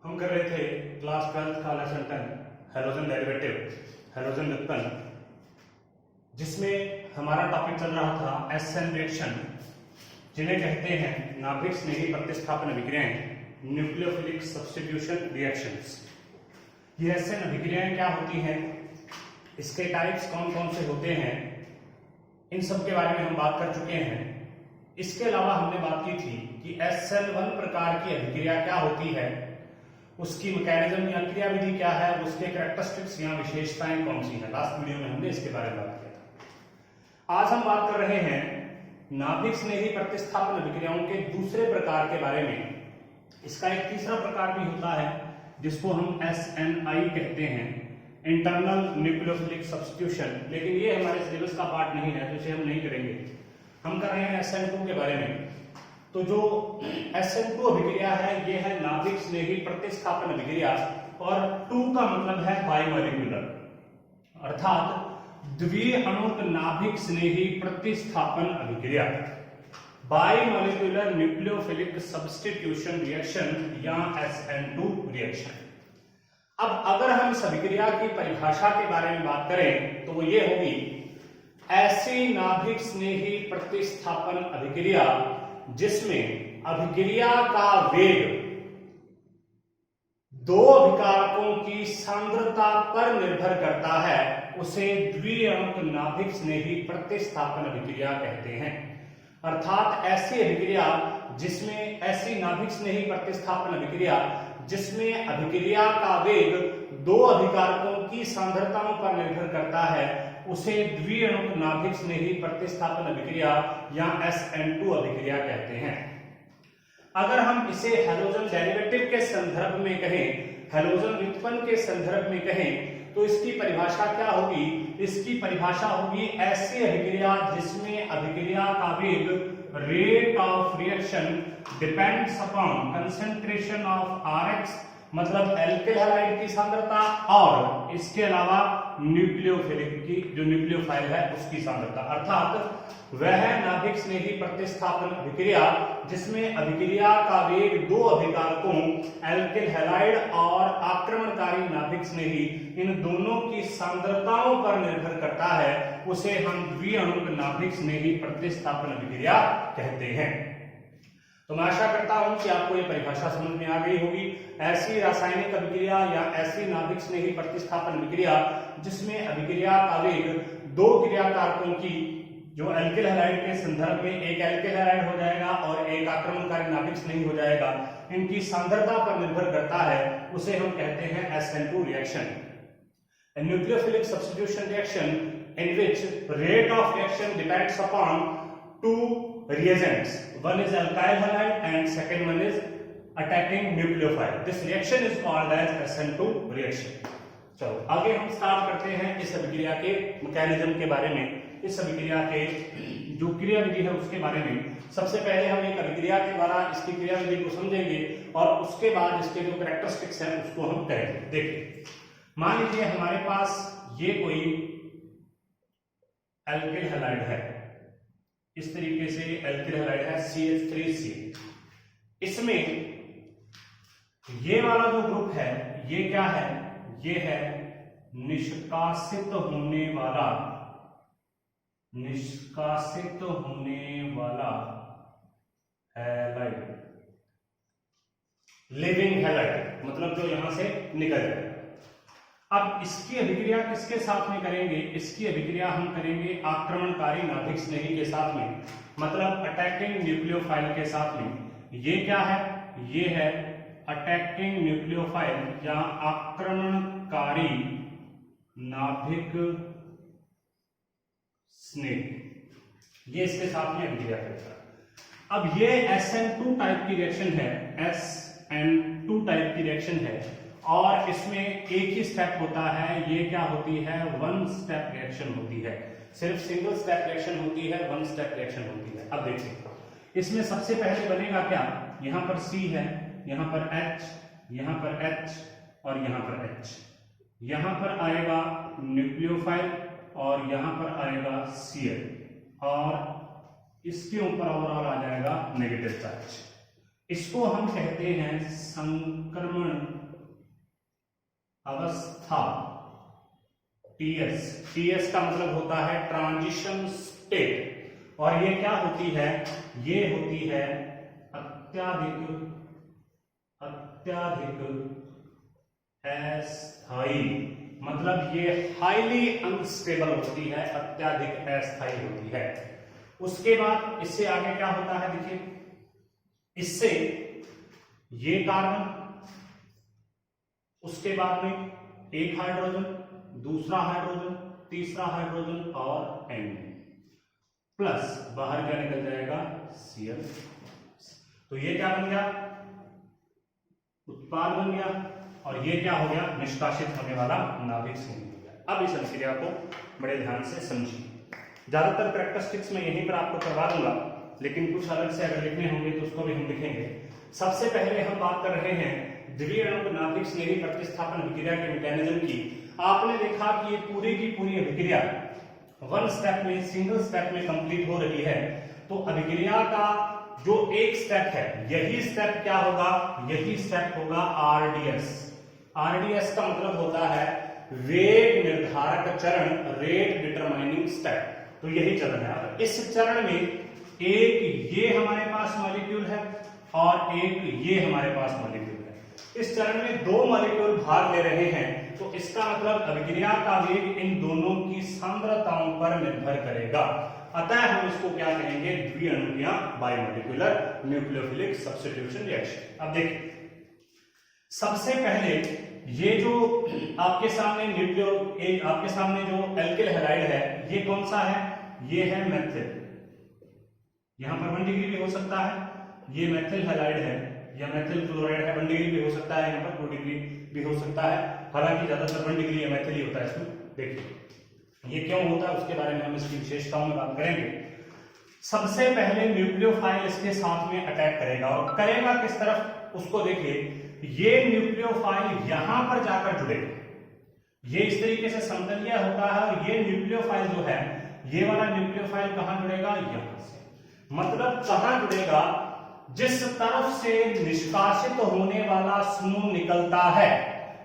हम कर रहे थे क्लास 12 का लेसन 10 हैलोजन डेरिवेटिव, हैलोजन व्युत्पन्न, जिसमें हमारा टॉपिक चल रहा था एसएन रिएक्शन, जिन्हें कहते हैं नाभिक स्नेही प्रतिस्थापन अभिक्रियाएं, न्यूक्लियोफिलिक सब्स्टिट्यूशन रिएक्शंस। ये एसएन अभिक्रियाएं क्या होती हैं, इसके टाइप्स कौन कौन से होते हैं, इन सब के बारे में हम बात कर चुके हैं। इसके अलावा हमने बात की थी कि SN1 प्रकार की अभिक्रिया क्या होती है, उसकी मैकेनिज्म या क्रियाविधि क्या है, उसके कैरेक्टरिस्टिक्स या विशेषताएं कौन सी हैं। लास्ट वीडियो में हमने इसके बारे में बात किया था। आज हम बात कर रहे हैं नाभिक स्नेही प्रतिस्थापन अभिक्रियाओं के दूसरे प्रकार के बारे में। इसका एक तीसरा प्रकार भी होता है जिसको हम SNI कहते हैं, इंटरनल न्यूक्लियोफिलिक सब्स्टिट्यूशन, लेकिन ये हमारे सिलेबस का पार्ट नहीं है तो इसे हम नहीं करेंगे। हम कर रहे हैं SN2 के बारे में। तो जो SN2 अभिक्रिया है ये है नाभिक स्नेही प्रतिस्थापन अभिक्रिया, और 2 का मतलब है बाइमॉलिक्यूलर, अर्थात द्विअणुक नाभिक स्नेही प्रतिस्थापन अभिक्रिया, बाइमॉलिक्यूलर न्यूक्लियोफिलिक सब्स्टिट्यूशन रिएक्शन या SN2 रिएक्शन। अब अगर हम इस अभिक्रिया की परिभाषा के बारे में बात करें तो वो ये होगी, ऐसी नाभिक स्नेही प्रतिस्थापन अभिक्रिया जिसमें अभिक्रिया का वेग दो अभिकारकों की सांद्रता पर निर्भर करता है, उसे द्विअणुक नाभिक स्नेही प्रतिस्थापन अभिक्रिया कहते हैं। अर्थात ऐसी अभिक्रिया जिसमें, ऐसी नाभिक स्नेही प्रतिस्थापन अभिक्रिया जिसमें अभिक्रिया का वेग दो अभिकारकों की सांद्रताओं पर निर्भर करता है, उसे द्विअणुक नाभिक स्नेही प्रतिस्थापन अभिक्रिया या SN2 अभिक्रिया कहते हैं। अगर हम इसे हैलोजन डेरिवेटिव के संदर्भ में कहें, हैलोजन व्युत्पन्न के संदर्भ में कहें, तो इसकी परिभाषा क्या होगी? इसकी परिभाषा होगी ऐसी अभिक्रिया जिसमें अभिक्रिया का वेग rate of reaction depends upon concentration of Rx, मतलब एल्किल हैलाइड की सांद्रता, और इसके अलावा न्यूक्लियोफिलिक की, जो न्यूक्लियोफाइल है उसकी सांद्रता। अर्थात वह नाभिक स्नेही प्रतिस्थापन अभिक्रिया जिसमें अभिक्रिया का वेग दो अभिकारकों एल्किल हैलाइड और आक्रमणकारी नाभिक स्नेही, इन दोनों की सांद्रताओं पर निर्भर करता है, उसे हम द्विअणुक नाभिक स्नेही प्रतिस्थापन अभिक्रिया कहते हैं। तो मैं आशा करता हूं कि आपको यह परिभाषा समझ में आ गई होगी। ऐसी रासायनिक अभिक्रिया या ऐसी नाभिक स्नेही प्रतिस्थापन अभिक्रिया जिसमें अभिक्रिया का वेग दो क्रियाकारकों की, जो एल्किल हैलाइड के संदर्भ में एक एल्किल हैलाइड हो जाएगा और एक आक्रमणकारी नाभिक स्नेही हो जाएगा, इनकी सांद्रता पर निर्भर करता है, उसे हम कहते हैं SN2 reaction. A nucleophilic substitution reaction in which rate of reaction depends upon two reagents, one is alkyl halide and second one is attacking nucleophile. This reaction is called as SN2 reaction. चलो आगे हम start करते हैं इस अभिक्रिया के mechanism के बारे में, इस अभिक्रिया के जो क्रियाविधि है उसके बारे में। सबसे पहले हम एक अभिक्रिया के द्वारा इसकी क्रियाविधि को समझेंगे और उसके बाद इसके जो कैरेक्टरिस्टिक्स हैं उसको हम करेंगे। देखिए, मान लीजिए हमारे पास ये कोई एल्किल हैलाइड है, इस तरीके से एल्किल हैलाइड है CH3C। इसमें ये वाला जो ग्रुप है ये क्या है? ये है निष्कासित होने वाला, निष्कासित होने वाला हैलाइड, लिविंग हैलाइड, मतलब जो यहां से निकल जाए। अब इसकी अभिक्रिया किसके साथ में करेंगे? इसकी अभिक्रिया हम करेंगे आक्रमणकारी नाभिक स्नेही के साथ में, मतलब अटैकिंग न्यूक्लियोफाइल के साथ में। ये क्या है? ये है अटैकिंग न्यूक्लियोफाइल या आक्रमणकारी नाभिक स्नेही, ये इसके साथ में अभिक्रिया करेगा। अब ये SN2 टाइप की रिएक्शन है, SN2 टाइप की रिएक्शन है, और इसमें एक ही स्टेप होता है। ये क्या होती है? वन स्टेप रिएक्शन होती है, सिर्फ सिंगल स्टेप रिएक्शन होती है, वन स्टेप रिएक्शन होती है। अब देखिए, इसमें सबसे पहले बनेगा क्या? यहां पर C है, यहां पर H, यहां पर H और यहां पर H। यहां पर आएगा न्यूक्लियोफाइल और यहां पर आएगा Cl, और इसके ऊपर ओवरऑल आ जाएगा नेगेटिव चार्ज। इसको हम कहते हैं संक्रमण अवस्था, टीएस। टीएस का मतलब होता है ट्रांजिशन स्टेट, और ये क्या होती है, ये होती है अत्यधिक अस्थाई, मतलब ये हाईली अनस्टेबल होती है, अत्यधिक अस्थाई होती है। उसके बाद इससे आगे क्या होता है, देखिए इससे ये कार्बन, उसके बाद में एक हाइड्रोजन, दूसरा हाइड्रोजन, तीसरा हाइड्रोजन और N प्लस बाहर क्या निकल जाएगा, Cl। तो ये क्या बन गया, उत्पाद बन गया, और ये क्या हो गया, निष्कासित होने वाला नाभिक संयुग्म हो गया। अब इस अभिक्रिया को बड़े ध्यान से समझिए। ज्यादातर कैरेक्टरिस्टिक्स में यहीं पर आपको करवा दूंगा, लेकिन कुछ अलग से अगर लिखने होंगे तो उसको भी हम लिखेंगे। सबसे पहले हम बात कर रहे हैं द्विअणुक नाभिक स्नेही प्रतिस्थापन अभिक्रिया के मैकेनिज्म की। आपने देखा कि ये पूरी की पूरी अभिक्रिया वन स्टेप में, सिंगल स्टेप में कंप्लीट हो रही है। तो अभिक्रिया का जो एक स्टेप है, यही स्टेप क्या होगा, यही स्टेप होगा आरडीएस। आरडीएस का मतलब होता है वेग निर्धारक चरण, रेट डिटरमाइनिंग स्टेप। तो यही चरण है। इस चरण में एक ये हमारे पास मॉलिक्यूल है और एक ये हमारे पास मॉलिक्यूल है। इस चरण में दो मॉलिक्यूल भाग ले रहे हैं, तो इसका मतलब अभिक्रिया का वेग इन दोनों की सांद्रताओं पर निर्भर करेगा। अतः हम इसको क्या कहेंगे, द्विअणुक या बायोमोलिकुलर न्यूक्लियोफिलिक सब्स्टिट्यूशन रिएक्शन। अब देखिए, सबसे पहले ये जो आपके सामने आपके सामने जो एल्किल हैलाइड है, ये कौन सा है, ये है मेथिल। यहां पर 1 डिग्री भी हो सकता है, ये मेथिल हैलाइड है या मेथिल क्लोराइड है, 1 डिग्री भी हो सकता है, यहाँ पर 2 डिग्री भी हो सकता है। हालांकि ज्यादातर 1 डिग्री मेथिल ही होता है इसमें। देखिए ये क्यों होता है, उसके बारे में हम इसकी विशेषताओं में बात करेंगे। सबसे पहले न्यूक्लियोफाइल इसके साथ में अटैक करेगा, और करेगा किस तरफ, उसको देखिए। ये न्यूक्लियोफाइल यहां पर जाकर जुड़ेगा, ये इस तरीके से समतलीय होता है, और ये न्यूक्लियोफाइल जो है, ये वाला न्यूक्लियोफाइल कहां जुड़ेगा, यहां से। मतलब कहां जुड़ेगा, जिस तरफ से निष्कासित होने वाला समूह निकलता है,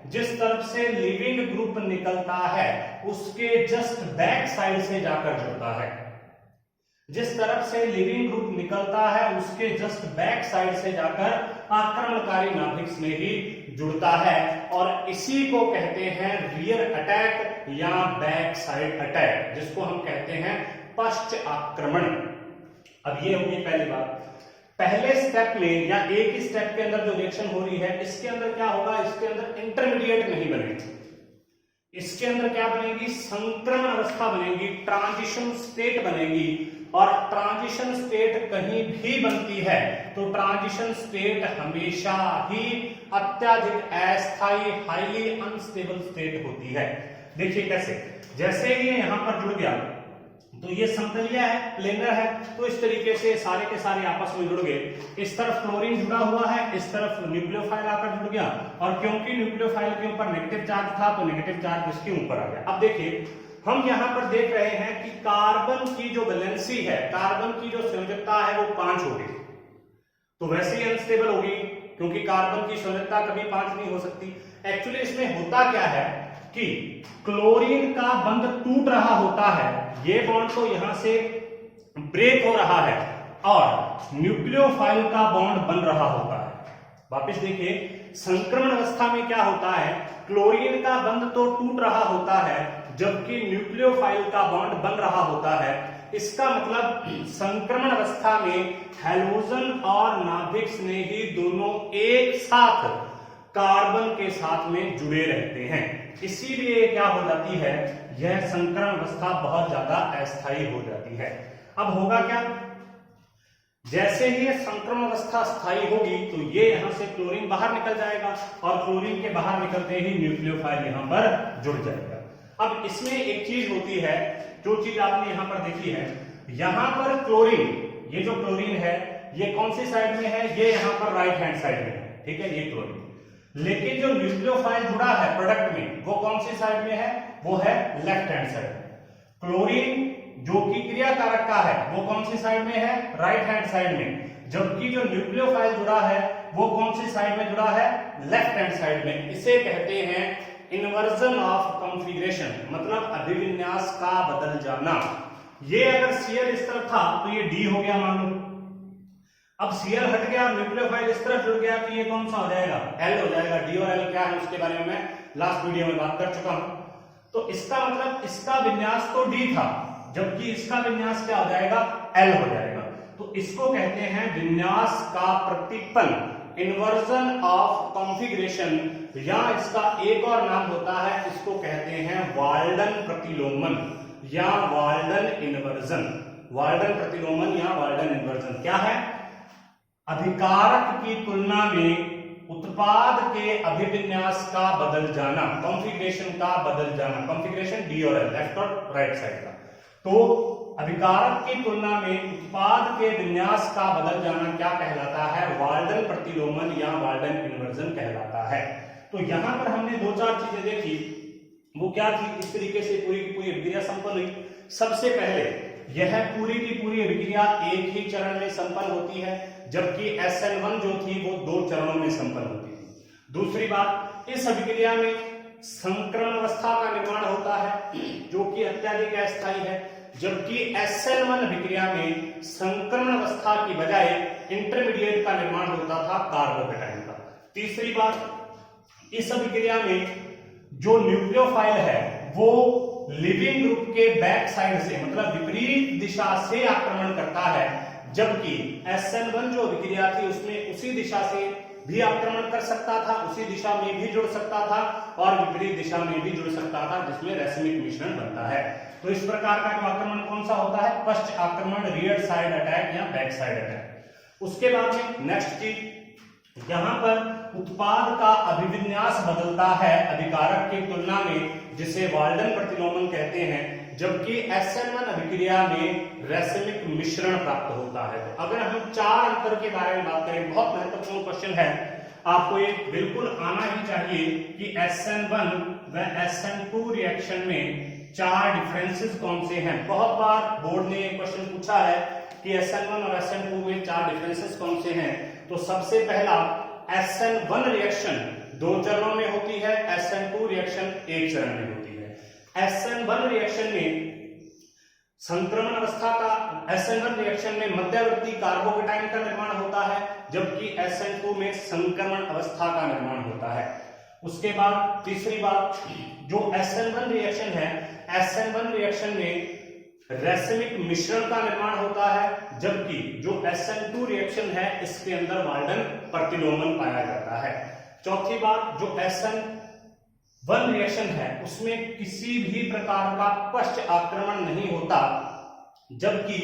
जिस तरफ से लिविंग ग्रुप निकलता है, उसके जस्ट बैक साइड से जाकर जुड़ता है। जिस तरफ से लिविंग ग्रुप निकलता है, उसके जस्ट बैक साइड से जाकर आक्रमणकारी नाभिक स्नेही जुड़ता है, और इसी को कहते हैं रियर अटैक या बैक साइड अटैक, जिसको हम कहते हैं पश्च आक्रमण। अब ये होगी पहली बात। पहले स्टेप में या एक ही स्टेप के अंदर जो रिएक्शन हो रही है, इसके अंदर क्या होगा, इसके अंदर इंटरमीडिएट नहीं बनेगी, इसके अंदर क्या बनेगी, संक्रमण अवस्था बनेगी, ट्रांजिशन स्टेट बनेगी। और ट्रांजिशन स्टेट कहीं भी बनती है तो ट्रांजिशन स्टेट हमेशा ही अत्यधिक अस्थायी, हाईली अनस्टेबल स्टेट होती है। देखिए कैसे, जैसे ही यहां पर जुड़ गया तो ये समतलीय है, प्लेनर है, तो इस तरीके से सारे के सारे आपस में जुड़ गए। इस तरफ क्लोरीन जुड़ा हुआ है, इस तरफ न्यूक्लियोफाइल आकर जुड़ गया, और क्योंकि न्यूक्लियोफाइल के ऊपर नेगेटिव चार्ज था तो नेगेटिव चार्ज इसके ऊपर आ गया। अब देखिए, हम यहां पर देख रहे हैं कि कार्बन की जो वैलेंसी है, कार्बन की जो संयोजकता है, वो 5 होगी, तो वैसे ही अनस्टेबल होगी, क्योंकि कार्बन की संयोजकता कभी 5 नहीं हो सकती। एक्चुअली इसमें होता क्या है कि क्लोरीन का बंध टूट रहा होता है, ये बॉन्ड तो यहां से ब्रेक हो रहा है, और न्यूक्लियोफाइल का बॉन्ड बन रहा होता है। वापस देखिए, संक्रमण अवस्था में क्या होता है, क्लोरीन का बंध तो टूट रहा होता है, जबकि न्यूक्लियोफाइल का बॉन्ड बन रहा होता है। इसका मतलब संक्रमण अवस्था में हैलोजन और नाभिक स्नेही दोनों एक साथ कार्बन के साथ में जुड़े रहते हैं। इसीलिए क्या हो जाती है, यह संक्रमण अवस्था बहुत ज्यादा अस्थायी हो जाती है। अब होगा क्या, जैसे ही संक्रमण अवस्था स्थायी होगी तो ये यहां से क्लोरीन बाहर निकल जाएगा, और क्लोरीन के बाहर निकलते ही न्यूक्लियोफाइल यहां पर जुड़ जाएगा। अब इसमें एक चीज होती है, जो चीज आपने यहां पर देखी है, यहां पर क्लोरीन, ये जो क्लोरीन है, ये कौन सी साइड में है, ये यहां पर राइट हैंड साइड में है, ठीक है, ये क्लोरीन। लेकिन जो न्यूक्लियोफाइल जुड़ा है प्रोडक्ट में, वो कौन सी साइड में है, वो है लेफ्ट हैंड साइड। क्लोरीन जो कि क्रिया कारक का है, वो कौन सी साइड में है, राइट हैंड साइड में। जबकि जो न्यूक्लियोफाइल जुड़ा है वो कौन सी साइड में जुड़ा है, लेफ्ट हैंड साइड में। इसे कहते हैं इन्वर्जन ऑफ कॉन्फ़िगरेशन, मतलब अभिविन्यास का बदल जाना। ये अगर Cl इस तरफ था तो ये D हो गया मान लो, अब Cl हट गया और न्यूक्लियोफाइल इस तरफ जुड़ गया तो ये कौन सा हो जाएगा, L हो जाएगा। D और L क्या है उसके बारे में मैं लास्ट वीडियो में बात कर चुका हूं। तो इसका मतलब इसका विन्यास तो D था, जबकि इसका विन्यास क्या हो जाएगा, L हो जाएगा। तो इसको कहते हैं विन्यास का प्रतिपल, इन्वर्जन ऑफ कॉन्फ़िगरेशन, या इसका एक और नाम होता है, इसको कहते हैं वाल्डन प्रतिलोमन या वाल्डन इन्वर्जन। वाल्डन प्रतिलोमन या वाल्डन इन्वर्जन क्या है, अभिकारक की तुलना में उत्पाद के अभिविन्यास का बदल जाना, कॉन्फ़िगरेशन का बदल जाना। कॉन्फ़िगरेशन डी और एल, लेफ्ट और राइट साइड का। तो अभिकारक की तुलना में उत्पाद के विन्यास का बदल जाना क्या कहलाता है, वाल्डन प्रतिलोमन या वाल्डन इन्वर्जन कहलाता है। तो यहां पर हमने दो चार चीजें देखी, वो क्या थी, इस तरीके से पूरी की पूरी अभिक्रिया संपन्न हुई। सबसे पहले यह पूरी की पूरी अभिक्रिया एक ही चरण में संपन्न होती है, जबकि SN1 जो थी वो 2 चरणों में संपन्न होती थी। दूसरी बात, इस अभिक्रिया में संक्रमण अवस्था का निर्माण होता है जो कि अत्यधिक अस्थायी है, जबकि SN1 अभिक्रिया में संक्रमण अवस्था की बजाय इंटरमीडिएट का निर्माण होता था कार्बोकेटाइन का। तीसरी बात, इस अभिक्रिया में जो न्यूक्लियोफाइल है वो लिविंग ग्रुप के बैक साइड से, मतलब विपरीत दिशा से आक्रमण करता है, जबकि SN1 जो अभिक्रिया थी उसमें उसी दिशा से भी आक्रमण कर सकता था, उसी दिशा में भी जुड़ सकता था और विपरीत दिशा में भी जुड़ सकता था, जिसमें रेसिमिक मिश्रण बनता है। तो इस प्रकार का जो आक्रमण कौन सा होता है, फर्स्ट आक्रमण रियर साइड अटैक या बैक साइड अटैक। उसके बाद में नेक्स्ट चीज, यहां पर उत्पाद का अभिविन्यास बदलता है अभिकारक की तुलना में, जिसे वाल्डन प्रतिलोमन कहते हैं, जबकि SN1 अभिक्रिया में रेसिमिक मिश्रण प्राप्त होता है। तो अगर हम 4 अंतर के बारे में बात करें, बहुत महत्वपूर्ण क्वेश्चन है, आपको ये बिल्कुल आना ही चाहिए कि SN1 व SN2 रिएक्शन में 4 डिफरेंसेस कौन से हैं। बहुत बार बोर्ड ने क्वेश्चन पूछा है कि SN1 और SN2 में 4 डिफरेंसेस कौन से हैं। तो सबसे पहला, SN1 रिएक्शन 2 चरणों में होती है, SN2 रिएक्शन 1 चरण में होती है। SN1 रिएक्शन में संक्रमण अवस्था का, SN1 रिएक्शन में मध्यवर्ती कार्बोकेटाइन का निर्माण होता है, जबकि SN2 में संक्रमण अवस्था का निर्माण होता है। उसके बाद तीसरी बात, जो SN1 रिएक्शन है, SN1 रिएक्शन में रेसिमिक मिश्रण का निर्माण होता है, जबकि जो SN2 रिएक्शन है इसके अंदर वाल्डन प्रतिलोमन पाया जाता है। चौथी बात, जो SN1 रिएक्शन है उसमें किसी भी प्रकार का पश्च आक्रमण नहीं होता, जबकि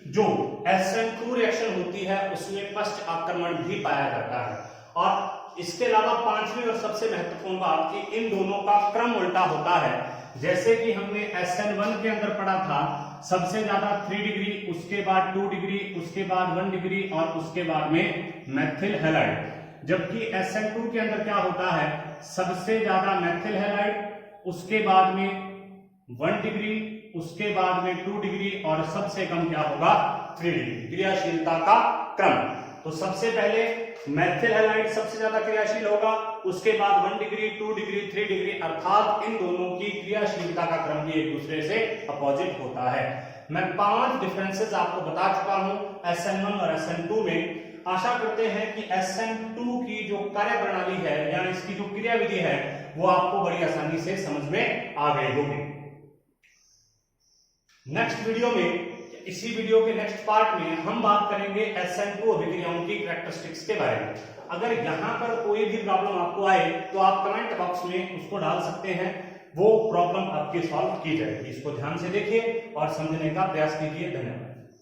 जो SN2 रिएक्शन होती है उसमें पश्च आक्रमण भी पाया जाता है। और इसके अलावा पांचवी और सबसे महत्वपूर्ण बात कि इन दोनों का क्रम उल्टा होता है। जैसे कि हमने SN1 के अंदर पढ़ा था, सबसे ज्यादा 3 डिग्री, उसके बाद 2 डिग्री, उसके बाद 1 डिग्री और उसके बाद में मेथिल हैलाइड, जबकि SN2 के अंदर क्या होता है, सबसे ज्यादा मेथिल हैलाइड, उसके बाद में 1 डिग्री, उसके बाद में 2 डिग्री और सबसे कम क्या होगा, 3 डिग्री क्रियाशीलता का क्रम। तो सबसे पहले मेथिल हैलाइड सबसे ज्यादा क्रियाशील होगा, उसके बाद 1 डिग्री, 2 डिग्री, 3 डिग्री, अर्थात इन दोनों की क्रियाशीलता का क्रम भी एक दूसरे से अपोजिट होता है। मैं 5 डिफरेंसेस आपको बता चुका हूं SN1 और SN2 में। आशा करते हैं कि SN2 की जो कार्य प्रणाली है या इसकी जो क्रियाविधि है वो आपको बड़ी आसानी से समझ में आ गई होगी। नेक्स्ट वीडियो में, इसी वीडियो के नेक्स्ट पार्ट में हम बात करेंगे SN2 अभिक्रियाओं की कैरेक्टरिस्टिक्स के बारे में। अगर यहां पर कोई भी प्रॉब्लम आपको आए तो आप कमेंट बॉक्स में उसको डाल सकते हैं, वो प्रॉब्लम आपकी सॉल्व की जाएगी। इसको ध्यान से देखिए और समझने का प्रयास कीजिए। धन्यवाद।